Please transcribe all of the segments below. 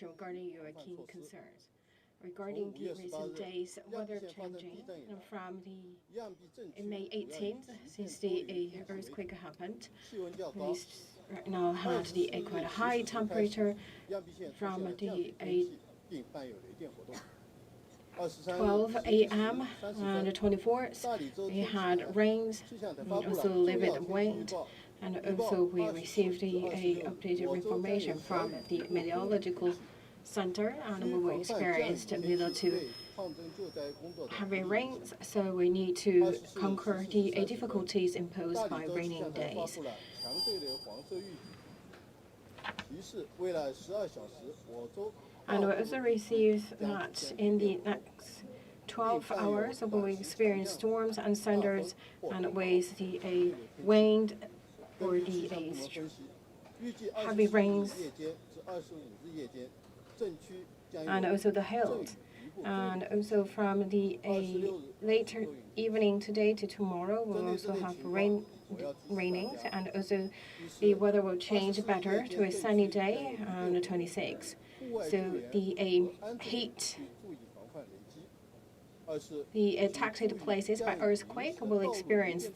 regarding your key concerns. Regarding the recent days weather changing from May 18th, since the earthquake happened, we right now had the quite a high temperature from the 12 a.m. on the 24th. We had rains, also livid wind, and also we received the updated information from the meteorological center, and we experienced little to heavy rains, so we need to conquer the difficulties imposed by raining days. And we also received that in the next 12 hours, we will experience storms and thunders, and with the wind or the heavy rains, and also the hails. And also from the later evening today to tomorrow, we'll also have rainings, and also the weather will change better to a sunny day on the 26th. So the heat, the affected places by earthquake will experience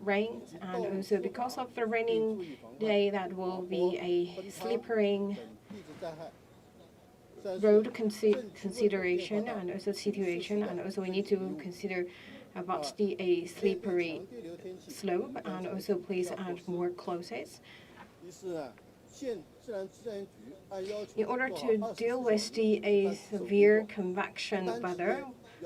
rains, and also because of the raining day, that will be a slippery road consideration and also situation, and also we need to consider about the slippery slope, and also please add more clothes. In order to deal with the severe convection weather,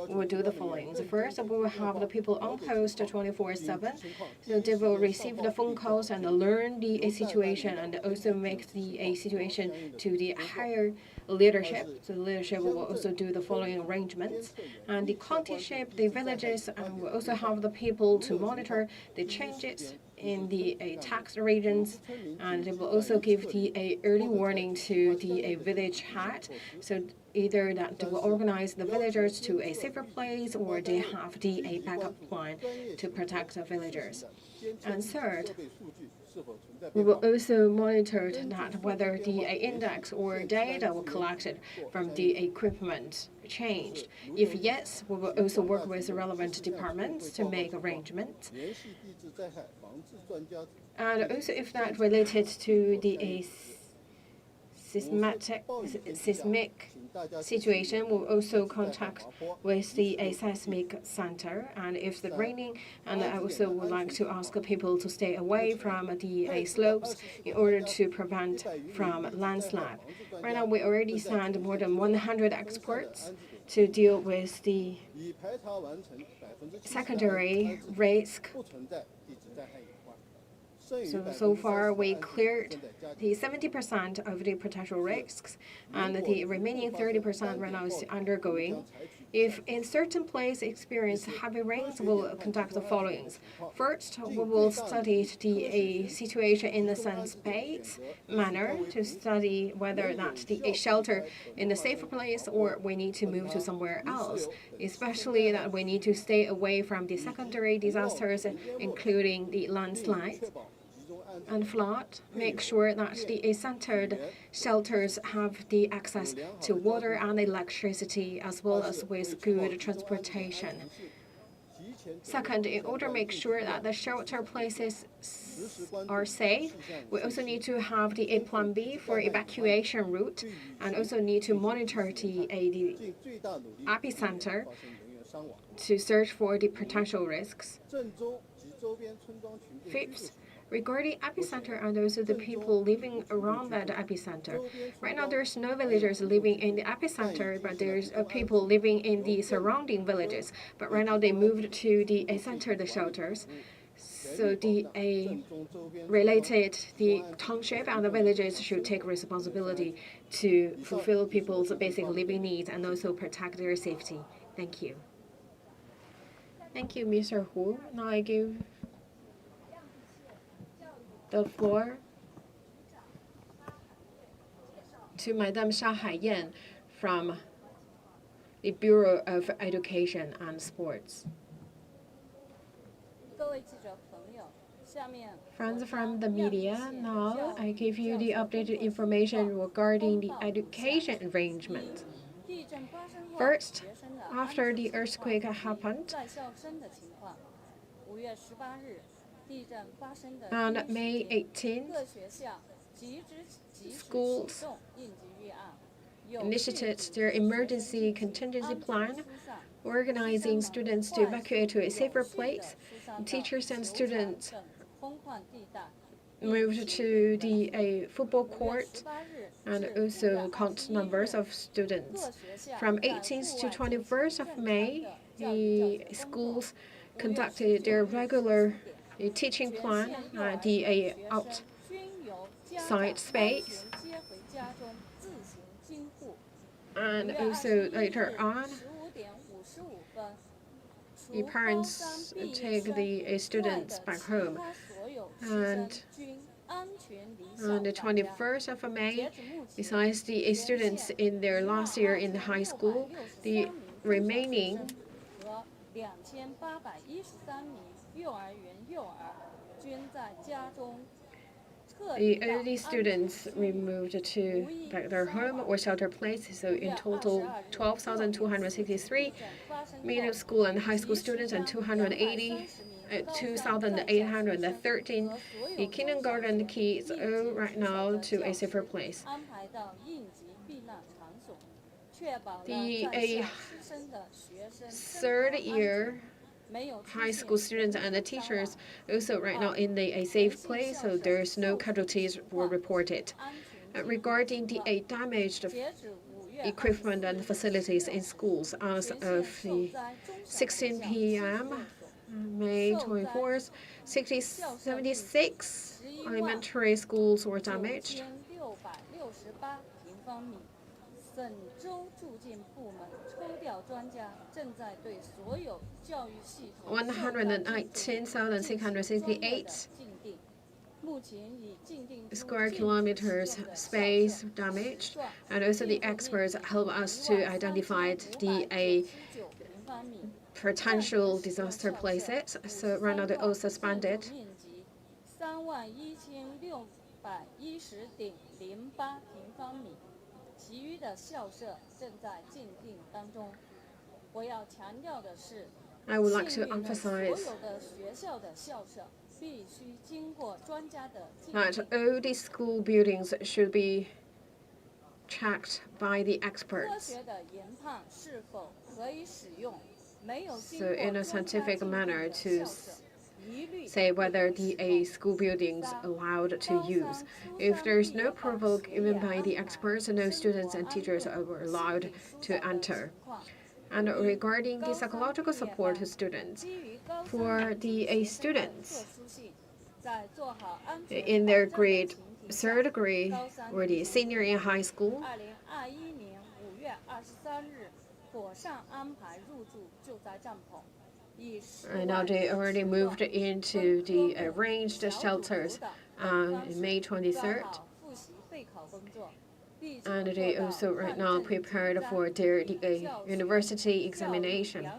we will do the following. First, we will have the people on post 24/7, so they will receive the phone calls and learn the situation, and also make the situation to the higher leadership. So the leadership will also do the following arrangements, and the countyship, the villages, and will also have the people to monitor the changes in the tax regions, and they will also give the early warning to the village head. So either that they will organize the villagers to a safer place, or they have the backup plan to protect the villagers. And third, we will also monitor that whether the index or data were collected from the equipment changed. If yes, we will also work with the relevant departments to make arrangements. And also if that related to the seismic situation, we'll also contact with the seismic center. And if the raining, and I also would like to ask people to stay away from the slopes in order to prevent from landslide. Right now, we already sent more than 100 experts to deal with the secondary risk. So far, we cleared the 70% of the potential risks, and the remaining 30% right now is undergoing. If in certain place experience heavy rains, we'll conduct the following. First, we will study the situation in the sun-based manner to study whether that the shelter in a safer place or we need to move to somewhere else, especially that we need to stay away from the secondary disasters, including the landslides and flood. Make sure that the centered shelters have the access to water and electricity, as well as with good transportation. Second, in order to make sure that the shelter places are safe, we also need to have the plan B for evacuation route, and also need to monitor the epicenter to search for the potential risks. Fifth, regarding epicenter and also the people living around that epicenter. Right now, there's no villagers living in the epicenter, but there's people living in the surrounding villages. But right now, they moved to the center, the shelters. So the township and the villages should take responsibility to fulfill people's basic living needs and also protect their safety. Thank you. Thank you, Mr. Hu. Now I give the floor to Madame Sha Haiyan from the Bureau of Education and Sports. Friends from the media, now I give you the updated information regarding the education arrangement. First, after the earthquake happened, on May 18th, schools initiated their emergency contingency plan, organizing students to evacuate to a safer place. Teachers and students moved to the football court and also count numbers of students. From 18th to 21st of May, the schools conducted their regular teaching plan at the outside space. And also later on, the parents take the students back home. And on the 21st of May, besides the students in their last year in the high school, the remaining the early students removed to their home or shelter place. So in total, 12,263 middle school and high school students and 2,813 the kindergarten kids all right now to a safer place. The third year high school students and the teachers also right now in a safe place, so there's no casualties were reported. Regarding the damaged equipment and facilities in schools, as of the 16 p.m. May 24th, 76 elementary schools were damaged. 119,668 square kilometers space damaged, and also the experts help us to identify the potential disaster places. So right now they all suspended. I would like to emphasize that all the school buildings should be checked by the experts. So in a scientific manner to say whether the school buildings allowed to use. If there is no approval given by the experts, no students and teachers are allowed to enter. And regarding the psychological support to students, for the students in their third grade or the senior in high school, now they already moved into the arranged shelters on May 23rd. And they also right now prepared for their university examination.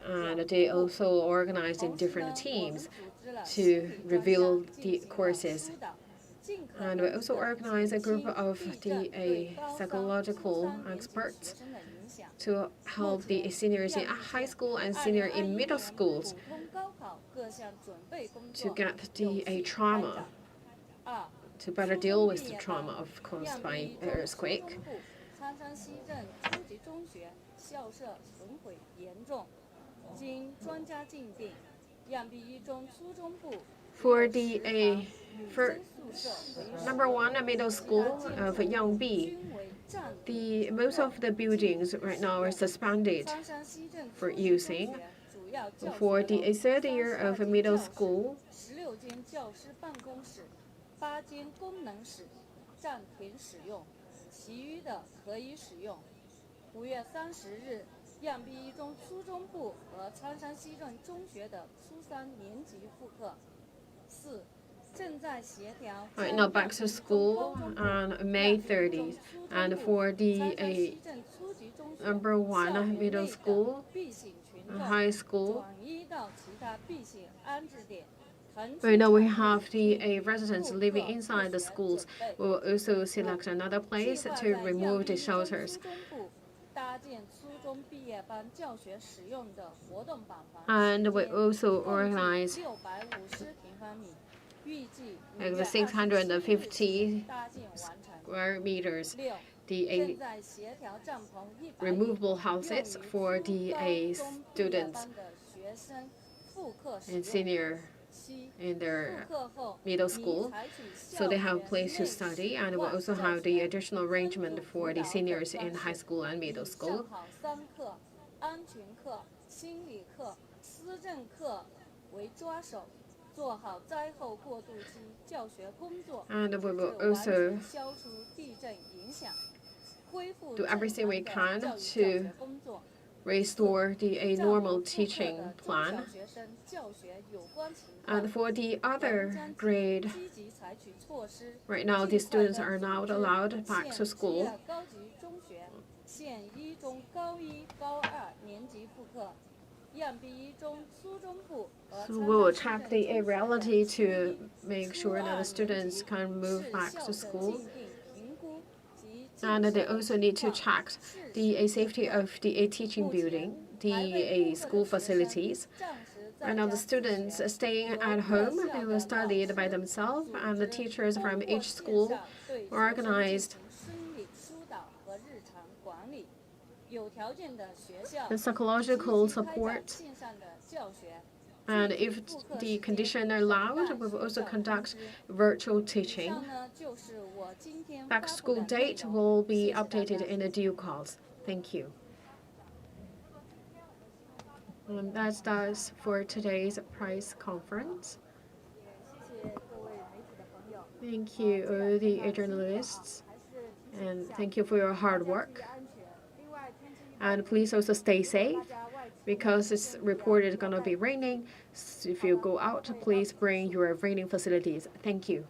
And they also organized in different teams to reveal the courses. And we also organized a group of the psychological experts to help the seniors in high school and senior in middle schools to get the trauma, to better deal with the trauma caused by earthquake. For the number 1 middle school of Yangbi, most of the buildings right now are suspended for using. For the third year of middle school, now back to school on May 30th. And for the number 1 middle school, high school, Right now we have the residents living inside the schools. We will also select another place to remove the shelters. And we also organize like the 650 square meters, the removable houses for the students and senior in their middle school, so they have a place to study, and we also have the additional arrangement for the seniors in high school and middle school. And we will also do everything we can to restore a normal teaching plan. And for the other grade, right now the students are not allowed back to school. So we will check the reality to make sure that the students can move back to school. And they also need to check the safety of the teaching building, the school facilities. Right now the students staying at home, they will study by themselves, and the teachers from each school organized the psychological support. And if the condition allowed, we will also conduct virtual teaching. Back to school date will be updated in a due course. Thank you. That's does for today's press conference. Thank you, all the journalists, and thank you for your hard work. And please also stay safe, because it's reported gonna be raining. So if you go out, please bring your raining facilities. Thank you.